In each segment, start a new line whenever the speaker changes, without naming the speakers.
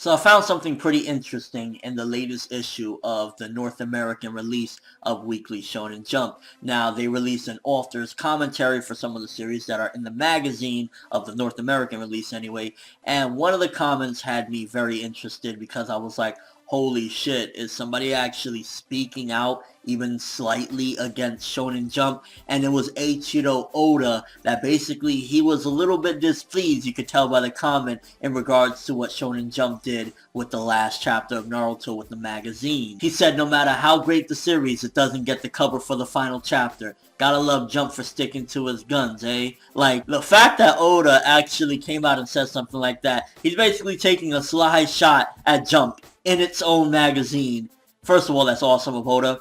So I found something pretty interesting in the latest issue of the North American release of Weekly Shonen Jump. Now, they released an author's commentary for some of the series that are in the magazine of the North American release anyway, and one of the comments had me very interested because I was like, holy shit, is somebody actually speaking out even slightly against Shonen Jump? And it was Eiichiro Oda that basically he was a little bit displeased, you could tell by the comment, in regards to what Shonen Jump did with the last chapter of Naruto with the magazine. He said no matter how great the series, it doesn't get the cover for the final chapter. Gotta love Jump for sticking to his guns, eh? Like, the fact that Oda actually came out and said something like that, he's basically taking a sly shot at Jump in its own magazine. First of all, that's awesome of Oda,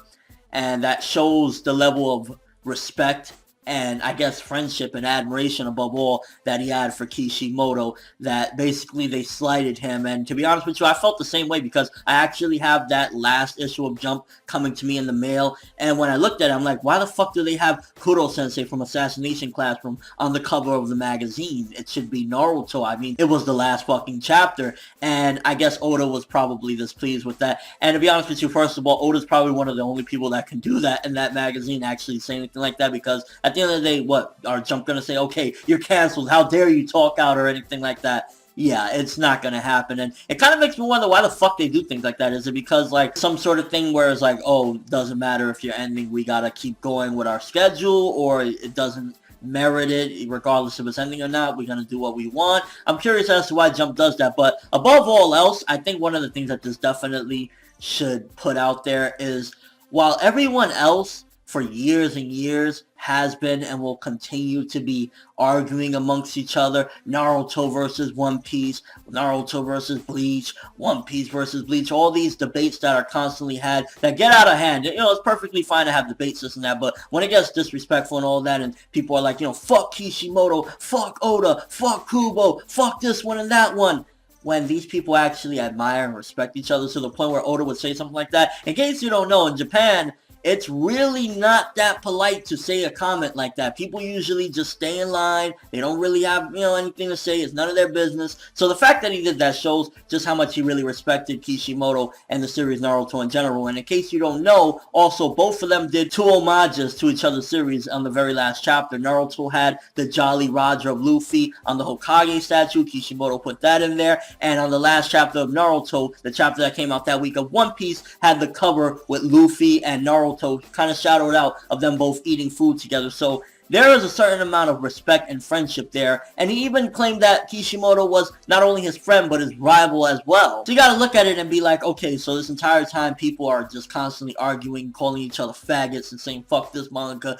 and that shows the level of respect and I guess friendship and admiration above all that he had for Kishimoto, that basically they slighted him. And to be honest with you, I felt the same way because I actually have that last issue of Jump coming to me in the mail, and when I looked at it, I'm like, why the fuck do they have Kuro Sensei from Assassination Classroom on the cover of the magazine? It should be Naruto. I mean, it was the last fucking chapter, and I guess Oda was probably displeased with that. And to be honest with you, first of all, Oda's probably one of the only people that can do that in that magazine, actually say anything like that, because at the end of the day, what, are Jump gonna say, okay, you're canceled, how dare you talk out or anything like that? Yeah, it's not gonna happen. And it kind of makes me wonder why the fuck they do things like that. Is it because, like, some sort of thing where it's like, oh, doesn't matter if you're ending, we gotta keep going with our schedule, or it doesn't merit it regardless if it's ending or not, we're gonna do what we want? I'm curious as to why Jump does that. But above all else, I think one of the things that this definitely should put out there is, while everyone else for years and years has been and will continue to be arguing amongst each other, Naruto versus One Piece, Naruto versus Bleach, One Piece versus Bleach, all these debates that are constantly had that get out of hand. You know, it's perfectly fine to have debates, this and that, but when it gets disrespectful and all that, and people are like, you know, fuck Kishimoto, fuck Oda, fuck Kubo, fuck this one and that one, when these people actually admire and respect each other to the point where Oda would say something like that. In case you don't know, in Japan, it's really not that polite to say a comment like that. People usually just stay in line. They don't really have, you know, anything to say. It's none of their business. So the fact that he did that shows just how much he really respected Kishimoto and the series Naruto in general. And in case you don't know, also, both of them did two homages to each other's series on the very last chapter. Naruto had the Jolly Roger of Luffy on the Hokage statue. Kishimoto put that in there. And on the last chapter of Naruto, the chapter that came out that week of One Piece, had the cover with Luffy and Naruto kind of shadowed out of them both eating food together. So there is a certain amount of respect and friendship there. And he even claimed that Kishimoto was not only his friend, but his rival as well. So you gotta look at it and be like, okay, so this entire time people are just constantly arguing, calling each other faggots and saying, fuck this manga,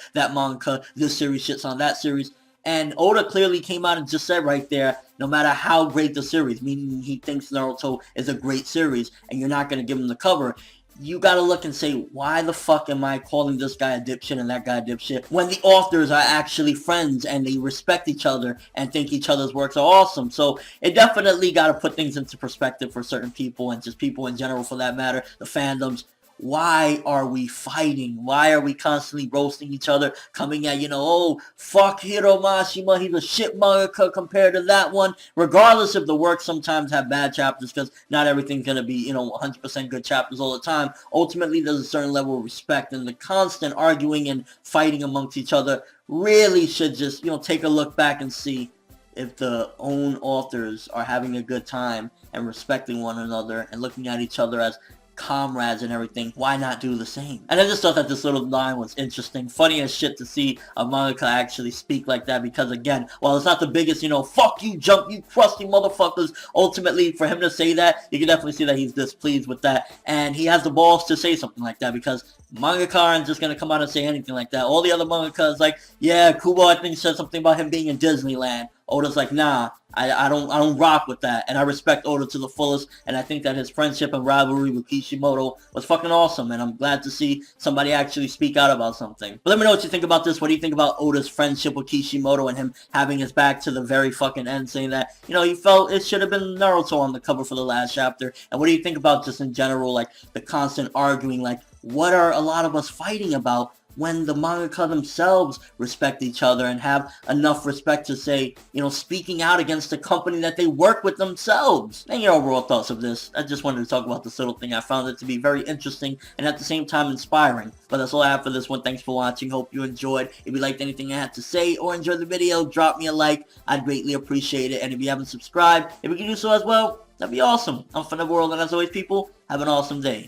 this series shits on that series. And Oda clearly came out and just said right there, no matter how great the series, meaning he thinks Naruto is a great series, and you're not going to give him the cover, you gotta look and say, why the fuck am I calling this guy a dipshit and that guy a dipshit when the authors are actually friends and they respect each other and think each other's works are awesome? So it definitely gotta put things into perspective for certain people, and just people in general for that matter, the fandoms. Why are we fighting? Why are we constantly roasting each other, coming at, you know, oh, fuck Hiro Mashima, he's a shit mangaka compared to that one. Regardless if the works sometimes have bad chapters, because not everything's going to be, you know, 100% good chapters all the time. Ultimately, there's a certain level of respect, and the constant arguing and fighting amongst each other really should just, you know, take a look back and see if the own authors are having a good time and respecting one another and looking at each other as comrades and everything. Why not do the same? And I just thought that this little line was interesting. Funny as shit to see a mangaka actually speak like that, because again, while it's not the biggest, you know, fuck you Jump, you crusty motherfuckers, ultimately for him to say that, you can definitely see that he's displeased with that, and he has the balls to say something like that, because mangaka aren't just gonna come out and say anything like that. All the other mangakas, like, yeah, Kubo I think said something about him being in Disneyland. Oda's like, nah, I don't rock with that, and I respect Oda to the fullest, and I think that his friendship and rivalry with Kishimoto was fucking awesome, and I'm glad to see somebody actually speak out about something. But let me know what you think about this. What do you think about Oda's friendship with Kishimoto and him having his back to the very fucking end, saying that, you know, he felt it should have been Naruto on the cover for the last chapter? And what do you think about just in general, like, the constant arguing, like, what are a lot of us fighting about when the mangaka themselves respect each other and have enough respect to say, speaking out against the company that they work with themselves. And your overall thoughts of this. I just wanted to talk about this little thing. I found it to be very interesting and at the same time inspiring. But that's all I have for this one. Thanks for watching. Hope you enjoyed. If you liked anything I had to say or enjoyed the video, drop me a like. I'd greatly appreciate it. And if you haven't subscribed, if you can do so as well, that'd be awesome. I'm ForneverWorld, and as always, people, have an awesome day.